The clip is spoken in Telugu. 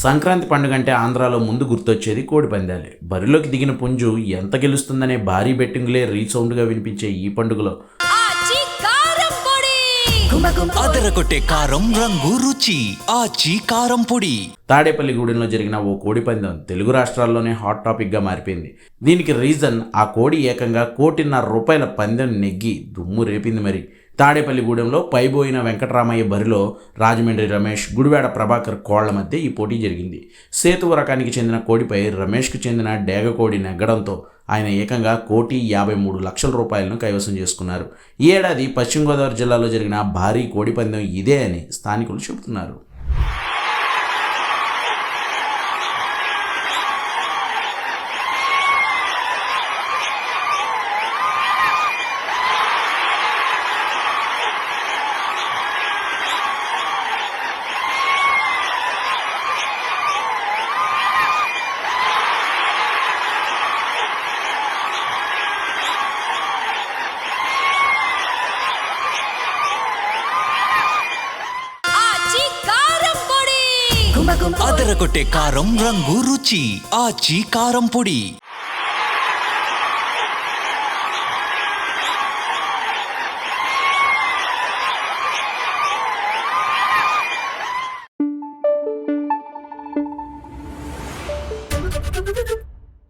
సంక్రాంతి పండుగ అంటే ఆంధ్రాలో ముందు గుర్తొచ్చేది కోడి పందాలే. బరిలోకి దిగిన పుంజు ఎంత గెలుస్తుందనే భారీ బెట్టింగులే రీసౌండ్గా వినిపించే ఈ పండుగలో అదరగొట్టే కారం రంగు రుచి ఆచి కారం పొడి. తాడేపల్లిగూడెంలో జరిగిన ఓ కోడి పందెం తెలుగు రాష్ట్రాల్లోనే హాట్ టాపిక్గా మారిపోయింది. దీనికి రీజన్ ఆ కోడి ఏకంగా ₹1,50,00,000 పందెం నెగ్గి దుమ్ము రేపింది. మరి తాడేపల్లిగూడెంలో పైబోయిన వెంకటరామయ్య బరిలో రాజమండ్రి రమేష్, గుడివాడ ప్రభాకర్ కోళ్ల మధ్య ఈ పోటీ జరిగింది. సేతువ రకానికి చెందిన కోడిపై రమేష్కు చెందిన డేగ కోడి నెగ్గడంతో ఆయన ఏకంగా ₹1,53,00,000 కైవసం చేసుకున్నారు. ఈ ఏడాది పశ్చిమ గోదావరి జిల్లాలో జరిగిన భారీ కోడి పందెం ఇదే అని స్థానికులు చెబుతున్నారు. అదరగొట్టే కారం రంగు రుచి ఆచి కారం పొడి.